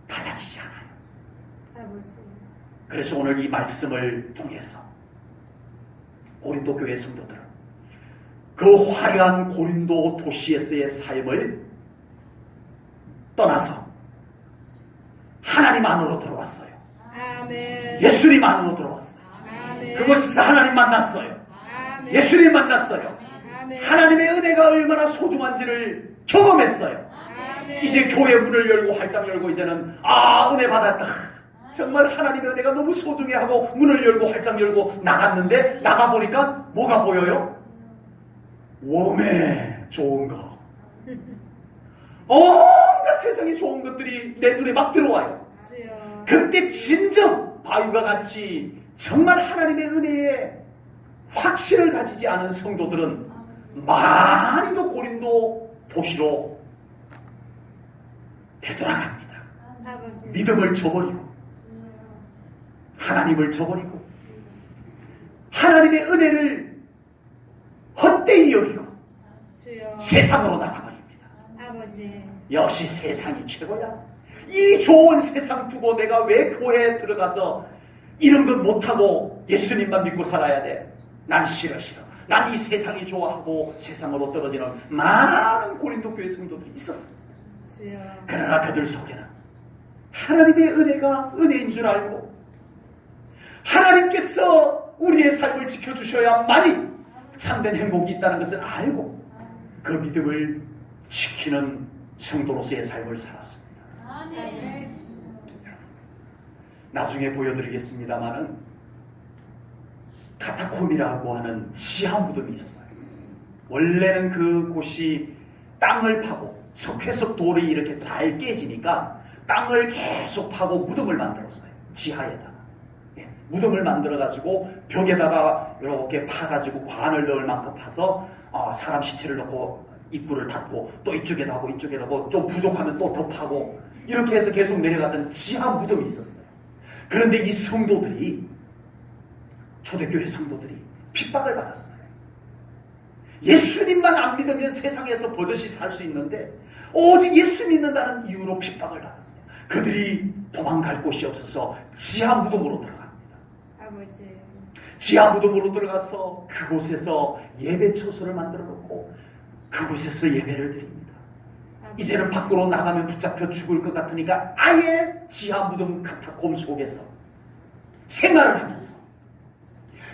달라지지 않아요. 아버지. 그래서 오늘 이 말씀을 통해서 고린도 교회 성도들은 그 화려한 고린도 도시에서의 삶을 떠나서 하나님 안으로 들어왔어요. 아멘. 예수님 안으로 들어왔어요. 아멘. 그곳에서 하나님 만났어요. 아멘. 예수님 만났어요. 아멘. 하나님의 은혜가 얼마나 소중한지를 경험했어요. 아멘. 이제 교회 문을 열고 활짝 열고 이제는 은혜 받았다. 정말 하나님의 은혜가 너무 소중해하고 문을 열고 활짝 열고 나갔는데 나가보니까 뭐가 보여요? 웜에 좋은 거, 온갖 세상에 좋은 것들이 내 눈에 막 들어와요. 주여. 그때 진정 바울과 같이 정말 하나님의 은혜에 확신을 가지지 않은 성도들은 많이도 고린도 도시로 되돌아갑니다. 아버지. 믿음을 저버리고 하나님을 저버리고 하나님의 은혜를 헛되이 여기고 주여. 세상으로 나가버립니다. 아버지. 역시 세상이 최고야. 이 좋은 세상 두고 내가 왜 교회에 들어가서 이런 것 못하고 예수님만 믿고 살아야 돼? 난 싫어. 난 이 세상이 좋아하고 세상으로 떨어지는 많은 고린도 교회 성도들이 있었습니다. 주여. 그러나 그들 속에는 하나님의 은혜가 은혜인 줄 알고 하나님께서 우리의 삶을 지켜주셔야만이 참된 행복이 있다는 것을 알고 그 믿음을 지키는 성도로서의 삶을 살았습니다. 아멘. 나중에 보여드리겠습니다마는 카타콤이라고 하는 지하 무덤이 있어요. 원래는 그곳이 땅을 파고 석회석 돌이 이렇게 잘 깨지니까 땅을 계속 파고 무덤을 만들었어요. 지하에다가. 예, 무덤을 만들어가지고 벽에다가 이렇게 파가지고 관을 넣을 만큼 파서 사람 시체를 넣고 입구를 닫고 또 이쪽에도 하고 이쪽에도 하고 좀 부족하면 또 더 파고 이렇게 해서 계속 내려갔던 지하 무덤이 있었어요. 그런데 이 성도들이 초대교회 성도들이 핍박을 받았어요. 예수님만 안 믿으면 세상에서 버젓이 살 수 있는데 오직 예수 믿는다는 이유로 핍박을 받았어요. 그들이 도망갈 곳이 없어서 지하 무덤으로 들어갑니다. 아버지. 지하 무덤으로 들어가서 그곳에서 예배 처소를 만들어 놓고 그곳에서 예배를 드립니다. 이제는 밖으로 나가면 붙잡혀 죽을 것 같으니까 아예 지하 무덤 카타콤 속에서 생활을 하면서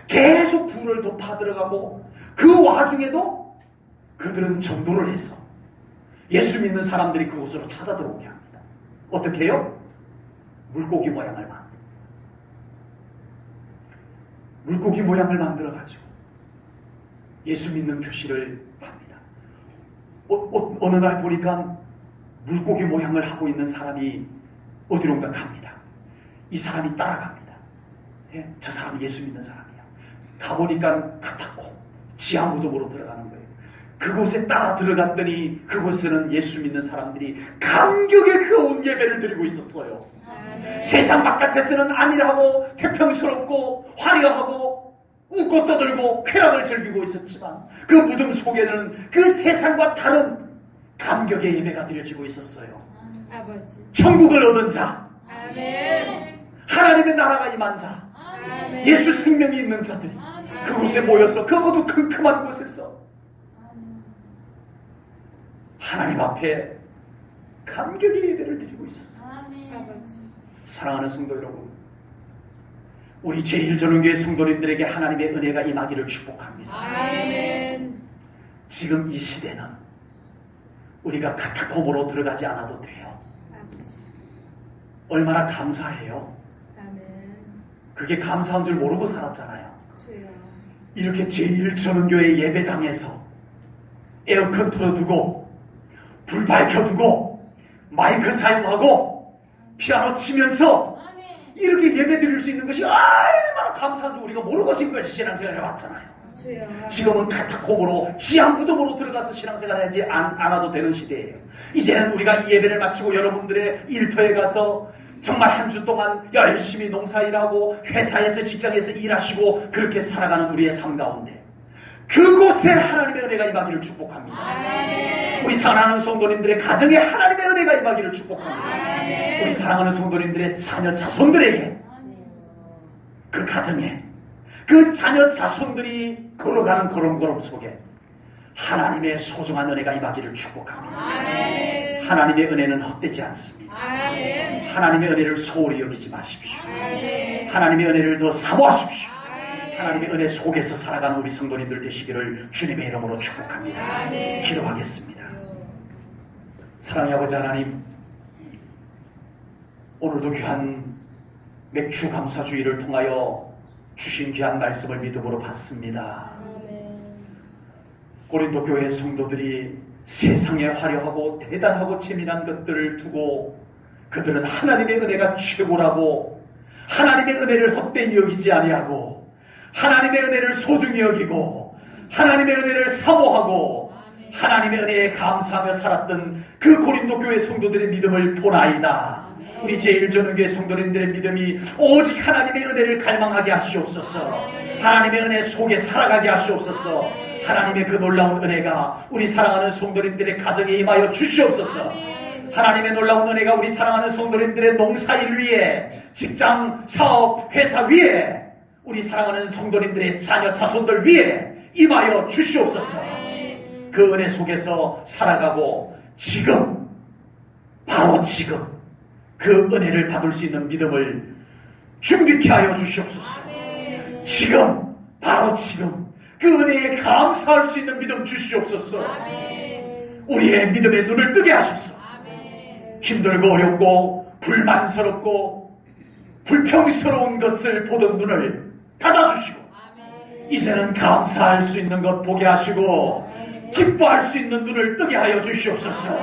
계속 불을 더 파들어가고 그 와중에도 그들은 전도를 해서 예수 믿는 사람들이 그곳으로 찾아 들어오게 합니다. 어떻게 해요? 물고기 모양을 만듭니다. 물고기 모양을 만들어가지고 예수 믿는 표시를 합니다. 어느 날 보니까 물고기 모양을 하고 있는 사람이 어디론가 갑니다. 이 사람이 따라갑니다. 예? 저 사람이 예수 믿는 사람이야. 가보니까 카타콤 지하 무덤으로 들어가는 거예요. 그곳에 따라 들어갔더니 그곳에는 예수 믿는 사람들이 감격의 그 온 예배를 드리고 있었어요. 아멘. 세상 바깥에서는 안일하고 태평스럽고 화려하고 웃고 떠들고 쾌락을 즐기고 있었지만 그 무덤 속에는 그 세상과 다른 감격의 예배가 드려지고 있었어요. 아버지. 천국을 얻은 자, 아멘. 하나님의 나라가 임한 자, 아멘. 예수 생명이 있는 자들이 그곳에 모여서 그 어두컴컴한 곳에서 하나님 앞에 감격의 예배를 드리고 있었어요. 아버지. 사랑하는 성도 여러분, 우리 제1전원교회 성도님들에게 하나님의 은혜가 임하기를 축복합니다. 아멘. 지금 이 시대는 우리가 카타콤으로 들어가지 않아도 돼요. 아버지. 얼마나 감사해요. 아멘. 그게 감사한 줄 모르고 살았잖아요. 주여. 이렇게 제1전원교회 예배당에서 에어컨 틀어두고 불 밝혀두고 마이크 사용하고 피아노 치면서 이렇게 예배 드릴 수 있는 것이 얼마나 감사한 줄 우리가 모르고 지금까지 신앙생활을 해왔잖아요. 주여. 지금은 카타콤으로 지하 무덤으로 들어가서 신앙생활을 하지 않아도 되는 시대예요. 이제는 우리가 이 예배를 마치고 여러분들의 일터에 가서 정말 한 주 동안 열심히 농사일하고 회사에서 직장에서 일하시고 그렇게 살아가는 우리의 삶 가운데 그곳에 하나님의 은혜가 임하기를 축복합니다. 아멘. 우리 사랑하는 성도님들의 가정에 하나님의 은혜가 임하기를 축복합니다. 아멘. 우리 사랑하는 성도님들의 자녀 자손들에게 그 가정에 그 자녀 자손들이 걸어가는 걸음걸음 속에 하나님의 소중한 은혜가 임하기를 축복합니다. 아멘. 하나님의 은혜는 헛되지 않습니다. 아멘. 하나님의 은혜를 소홀히 여기지 마십시오. 아멘. 하나님의 은혜를 더 사모하십시오. 아멘. 하나님의 은혜 속에서 살아가는 우리 성도님들 되시기를 주님의 이름으로 축복합니다. 아멘. 기도하겠습니다. 사랑의 아버지 하나님, 오늘도 귀한 맥주 감사주의를 통하여 주신 귀한 말씀을 믿음으로 받습니다. 아멘. 고린도 교회 성도들이 세상에 화려하고 대단하고 재미난 것들을 두고 그들은 하나님의 은혜가 최고라고 하나님의 은혜를 헛되이 여기지 아니하고 하나님의 은혜를 소중히 여기고 하나님의 은혜를 사모하고 하나님의 은혜에 감사하며 살았던 그 고린도 교회 성도들의 믿음을 보나이다. 우리 제1전원교회 성도님들의 믿음이 오직 하나님의 은혜를 갈망하게 하시옵소서. 하나님의 은혜 속에 살아가게 하시옵소서. 하나님의 그 놀라운 은혜가 우리 사랑하는 성도님들의 가정에 임하여 주시옵소서. 하나님의 놀라운 은혜가 우리 사랑하는 성도님들의 농사일 위에, 직장, 사업, 회사 위에, 우리 사랑하는 성도님들의 자녀, 자손들 위에 임하여 주시옵소서. 그 은혜 속에서 살아가고 지금, 바로 지금 그 은혜를 받을 수 있는 믿음을 준비케 하여 주시옵소서. 지금, 바로 지금 그 은혜에 감사할 수 있는 믿음 주시옵소서. 우리의 믿음의 눈을 뜨게 하소서. 힘들고 어렵고 불만스럽고 불평스러운 것을 보던 눈을 닫아주시고 이제는 감사할 수 있는 것 보게 하시고 기뻐할 수 있는 눈을 뜨게 하여 주시옵소서.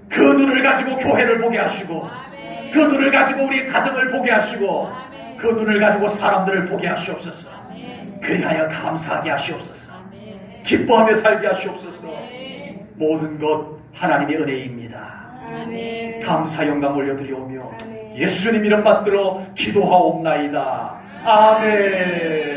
그 눈을 가지고 교회를 보게 하시고 그 눈을 가지고 우리 가정을 보게 하시고 그 눈을 가지고 사람들을 보게 하시옵소서. 그리하여 감사하게 하시옵소서. 기뻐하며 살게 하시옵소서. 모든 것 하나님의 은혜입니다. 아멘. 감사 영광 올려드리오며 아멘. 예수님 이름 받들어 기도하옵나이다. 아멘.